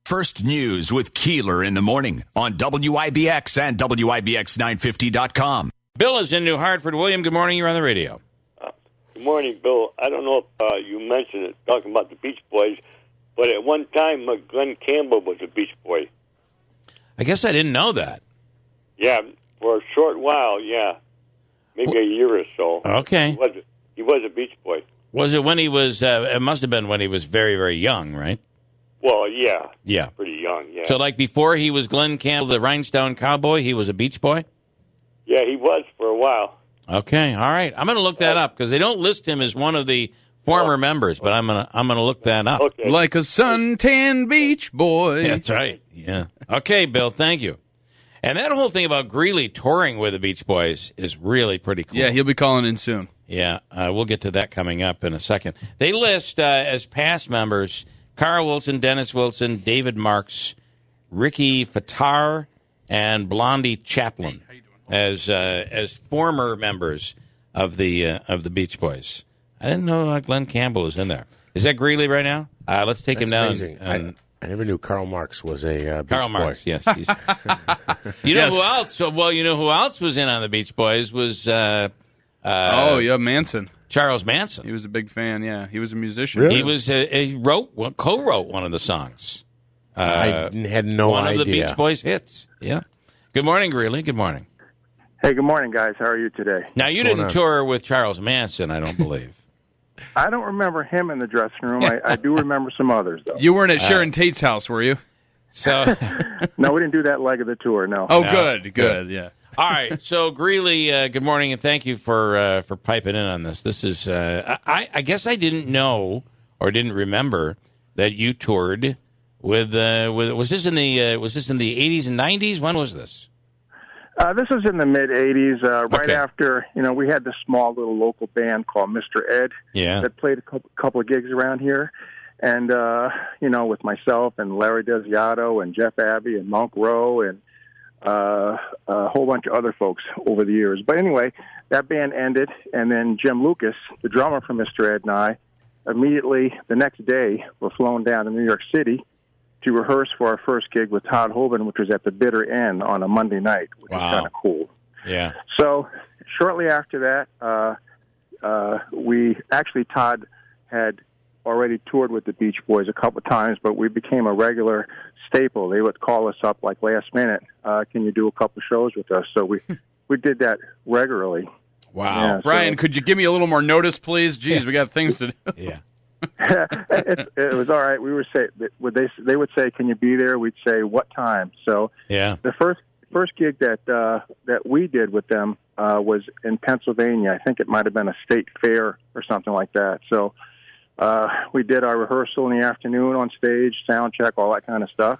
First News with Keeler in the morning on WIBX and WIBX950.com. Bill is in New Hartford. William, good morning. You're on the radio. Good morning, Bill. I don't know if you mentioned it, talking about the Beach Boys, but at one time, Glenn Campbell was a Beach Boy. I guess I didn't know that. Yeah, for a short while, yeah. Maybe a year or so. Okay. He was a Beach Boy. Was it when he was, it must have been when he was very, very young, right? Well, yeah. Yeah. Pretty young, yeah. So like before he was Glenn Campbell, the Rhinestone Cowboy, he was a Beach Boy? Yeah, he was for a while. Okay, all right. I'm going to look that up because they don't list him as one of the former members, but I'm gonna look that up. Okay. Like a suntan Beach Boy. That's right. Yeah. Okay, Bill, thank you. And that whole thing about Greeley touring with the Beach Boys is really pretty cool. Yeah, he'll be calling in soon. Yeah, we'll get to that coming up in a second. They list as past members Carl Wilson, Dennis Wilson, David Marks, Ricky Fattar, and Blondie Chaplin as former members of the Beach Boys. I didn't know Glenn Campbell is in there. Is that Greeley right now? Let's take him down. Amazing. I never knew Karl Marx was a Beach Karl Boy. Marx, yes. You know who else? Well, you know who else was in on the Beach Boys was Manson. Charles Manson. He was a big fan. Yeah, he was a musician. Really? He was co-wrote one of the songs. I had no one idea. One of the Beach Boys hits. Yeah. Good morning, Greeley. Good morning. Hey, good morning, guys. How are you today? Now, you didn't tour with Charles Manson, I don't believe. I don't remember him in the dressing room. I do remember some others, though. You weren't at Sharon Tate's house, were you? So, no, we didn't do that leg of the tour, no. Oh, No. good, yeah. All right, so Greeley, good morning, and thank you for piping in on this. This is, I guess I didn't know or didn't remember that you toured with was this in the 80s and 90s? When was this? This was in the mid-'80s, right Okay. after, we had this small little local band called Mr. Ed that played a couple of gigs around here. And, with myself and Larry Desiato and Jeff Abbey and Monk Rowe and a whole bunch of other folks over the years. But anyway, that band ended, and then Jim Lucas, the drummer for Mr. Ed, and I, immediately the next day were flown down to New York City to rehearse for our first gig with Todd Hoban, which was at the Bitter End on a Monday night, which was kind of cool. Yeah. So shortly after that, Todd had already toured with the Beach Boys a couple of times, but we became a regular staple. They would call us up like last minute, can you do a couple of shows with us? So we did that regularly. Wow. Yeah, Brian, could you give me a little more notice, please? Jeez, we got things to do. Yeah. it was all right. We were they would say, "Can you be there?" We'd say, "What time?" So yeah, the first gig that we did with them was in Pennsylvania. I think it might have been a state fair or something like that. So we did our rehearsal in the afternoon on stage, sound check, all that kind of stuff,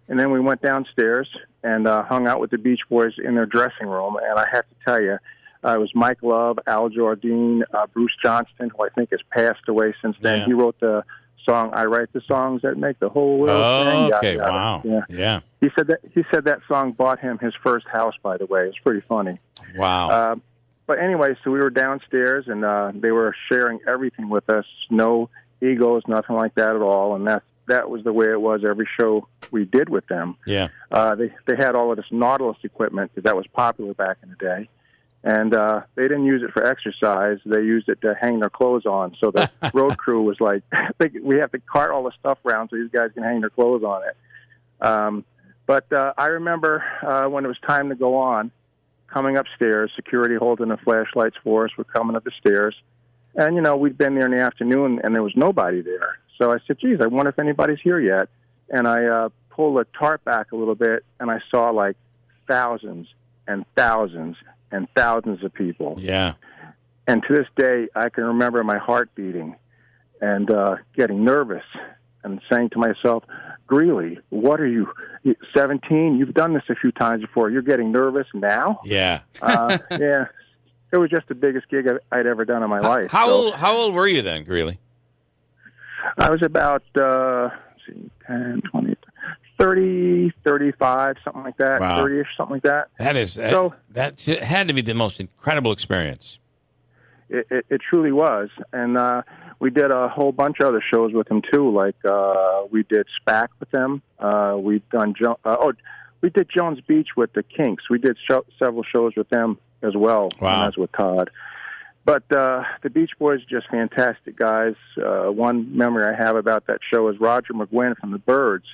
and then we went downstairs and hung out with the Beach Boys in their dressing room. And I have to tell you, it was Mike Love, Al Jardine, Bruce Johnston, who I think has passed away since then. Yeah. He wrote the song "I Write the Songs That Make the Whole World Sing." Okay, wow. Yeah. He said that song bought him his first house. By the way, it's pretty funny. Wow. But anyway, so we were downstairs, and they were sharing everything with us. No egos, nothing like that at all. And that was the way it was every show we did with them. Yeah. They had all of this Nautilus equipment because that was popular back in the day. And they didn't use it for exercise. They used it to hang their clothes on. So the road crew was like, we have to cart all the stuff around so these guys can hang their clothes on it. But I remember when it was time to go on, coming upstairs, security holding the flashlights for us. We're coming up the stairs. And, we'd been there in the afternoon, and there was nobody there. So I said, geez, I wonder if anybody's here yet. And I pulled the tarp back a little bit, and I saw, like, thousands and thousands and thousands of people. Yeah. And to this day, I can remember my heart beating and getting nervous and saying to myself, Greeley, what are you, 17? You've done this a few times before. You're getting nervous now? Yeah. Yeah. It was just the biggest gig I'd ever done in my life. How old were you then, Greeley? I was about 10, 20, 30, 35, something like that. Wow. 30-ish, something like that. That had to be the most incredible experience. It truly was. And we did a whole bunch of other shows with him too. Like we did SPAC with them. We've done we did Jones Beach with the Kinks. We did several shows with them as well. Wow. And that's with Todd. But the Beach Boys are just fantastic guys. One memory I have about that show is Roger McGuinn from the Byrds.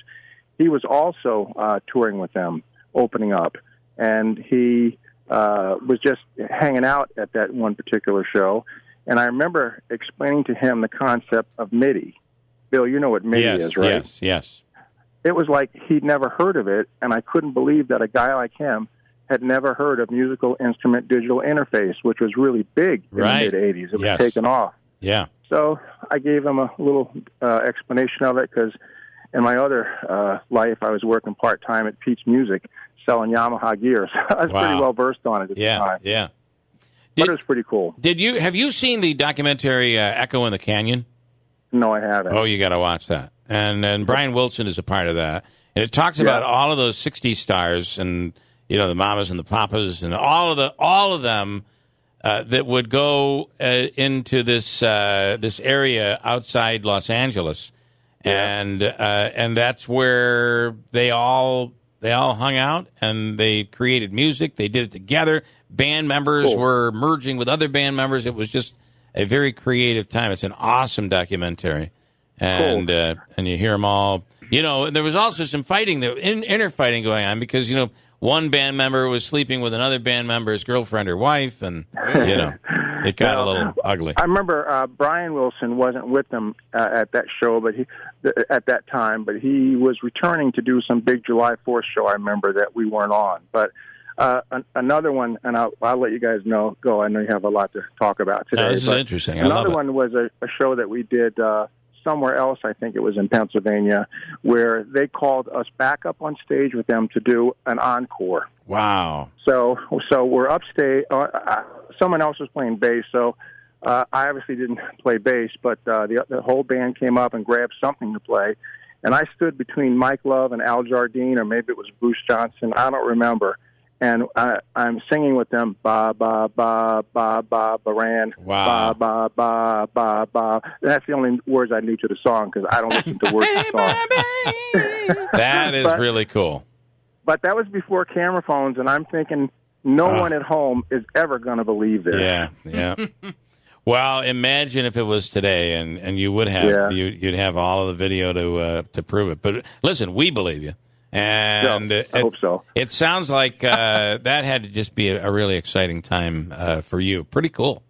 He was also touring with them, opening up, and he was just hanging out at that one particular show. And I remember explaining to him the concept of MIDI. Bill, you know what MIDI is, right? Yes. It was like he'd never heard of it, and I couldn't believe that a guy like him had never heard of musical instrument digital interface, which was really big in the mid-'80s. It was taken off. Yeah. So I gave him a little explanation of it because in my other life, I was working part-time at Pete's Music selling Yamaha gear. So I was pretty well versed on it at the time. Yeah. But it was pretty cool. Have you seen the documentary Echo in the Canyon? No, I haven't. Oh, you got to watch that. And Brian Wilson is a part of that. And it talks about all of those 60s stars and, you know, the Mamas and the Papas and all of them that would go into this area outside Los Angeles. And that's where they all hung out and they created music. They did it together. Band members were merging with other band members. It was just a very creative time. It's an awesome documentary. And and you hear them all. You know, there was also some fighting, inner fighting going on because, you know, one band member was sleeping with another band member's girlfriend or wife, and, you know, it got a little ugly. I remember Brian Wilson wasn't with them at that show, but at that time, but he was returning to do some big July 4th show, I remember, that we weren't on. But another one, and I'll let you guys go. I know you have a lot to talk about today. This is interesting. Another one was a show that we did somewhere else. I think it was in Pennsylvania, where they called us back up on stage with them to do an encore. Wow. So we're upstage. Someone else was playing bass, so I obviously didn't play bass, but the whole band came up and grabbed something to play. And I stood between Mike Love and Al Jardine, or maybe it was Bruce Johnson. I don't remember. And I'm singing with them, ba, ba, ba, ba, ba, baran, wow. ba, ba, ba, ba, ba. And that's the only words I knew to the song because I don't listen to words to the song. That is really cool. But that was before camera phones, and I'm thinking no one at home is ever going to believe this. Yeah. Well, imagine if it was today, and you would have you'd have all of the video to prove it. But listen, we believe you. And I hope so. It sounds like that had to just be a really exciting time for you. Pretty cool.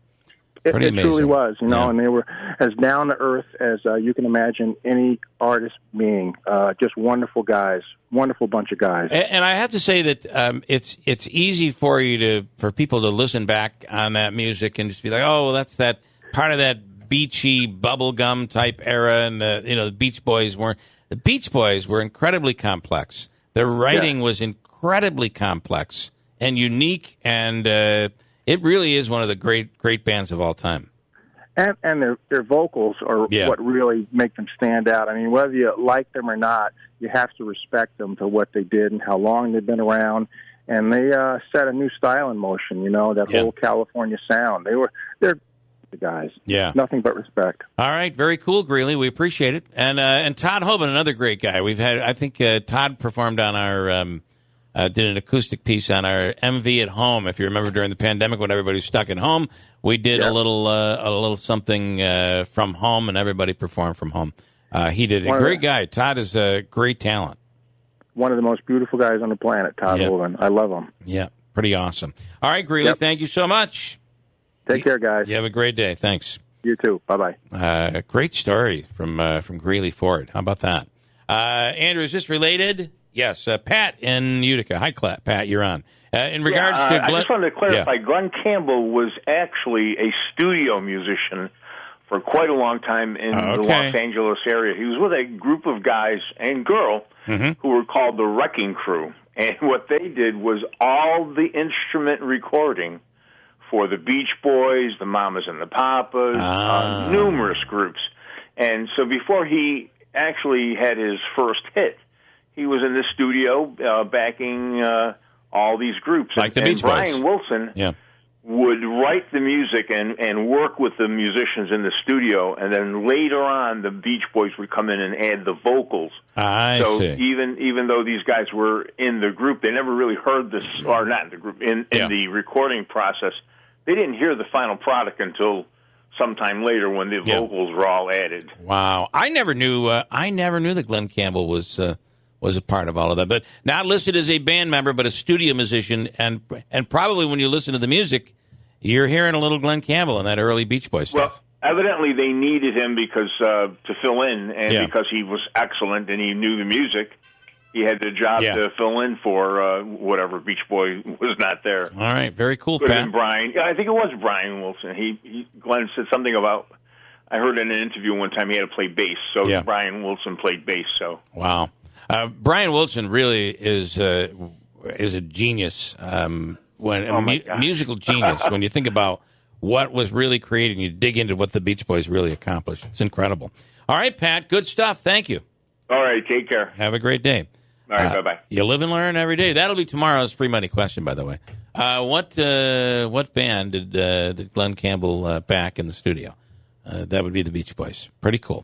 Pretty amazing. It truly was, you know, and they were as down to earth as you can imagine any artist being. Just wonderful guys, wonderful bunch of guys. And I have to say that it's easy for people to listen back on that music and just be like, oh, well, that's that part of that beachy bubblegum type era, and the Beach Boys weren't. The Beach Boys were incredibly complex. Their writing was incredibly complex and unique, and it really is one of the great bands of all time. And their vocals are what really make them stand out. I mean, whether you like them or not, you have to respect them for what they did and how long they've been around. And they set a new style in motion. You know, that whole California sound. They're guys. Yeah. Nothing but respect. All right. Very cool, Greeley. We appreciate it. And Todd Hoban, another great guy. I think Todd performed on our, did an acoustic piece on our MV at home. If you remember during the pandemic when everybody was stuck at home, we did a little something from home, and everybody performed from home. He did a great guy. Todd is a great talent. One of the most beautiful guys on the planet, Todd Hoban. I love him. Yeah. Pretty awesome. All right, Greeley. Thank you so much. Take care, guys. You have a great day. Thanks. You too. Bye-bye. Great story from Greeley Ford. How about that? Andrew, is this related? Yes. Pat in Utica. Hi, Pat. You're on. In regards to Glenn, I just wanted to clarify. Glenn Campbell was actually a studio musician for quite a long time in the Los Angeles area. He was with a group of guys and girl who were called the Wrecking Crew. And what they did was all the instrument recording for the Beach Boys, the Mamas and the Papas, numerous groups. And so before he actually had his first hit, he was in the studio backing all these groups. Like the Beach Boys. Brian Wilson would write the music and work with the musicians in the studio, and then later on the Beach Boys would come in and add the vocals. I see. Even though these guys were in the group, they never really heard this, or not in the group, in the recording process. They didn't hear the final product until sometime later when the vocals were all added. Wow, I never knew that Glenn Campbell was a part of all of that, but not listed as a band member, but a studio musician, and probably when you listen to the music, you're hearing a little Glenn Campbell in that early Beach Boys stuff. Well, evidently they needed him because to fill in, and because he was excellent and he knew the music, he had the job to fill in for whatever Beach Boy was not there. All right, very cool, Could have Pat. been Brian. Yeah, I think it was Brian Wilson. Glenn said something about. I heard in an interview one time he had to play bass, so Brian Wilson played bass. So wow. Brian Wilson really is a genius, musical genius. When you think about what was really created, and you dig into what the Beach Boys really accomplished, it's incredible. All right, Pat, good stuff. Thank you. All right, take care. Have a great day. All right, bye-bye. You live and learn every day. That'll be tomorrow's free money question, by the way. What band did Glenn Campbell back in the studio? That would be the Beach Boys. Pretty cool.